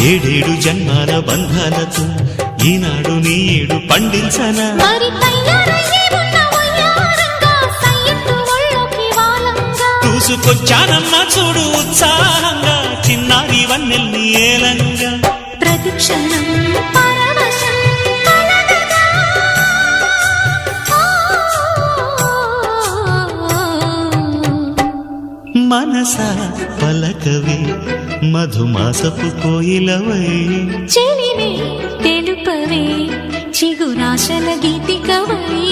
ఏడేడు జన్మాల బంధాలతో ఈనాడు నీ ఏడు పండించనా చూసుకొచ్చానమ్మా చూడు ఉత్సాహంగా చిన్నారి వన్నెల్ని ఏలంగా ప్రతిక్షణం మనసా పలకవే మధుమాసపు కోయిలవై చెలివే తెలుపవే చిగురాశల గీతికవై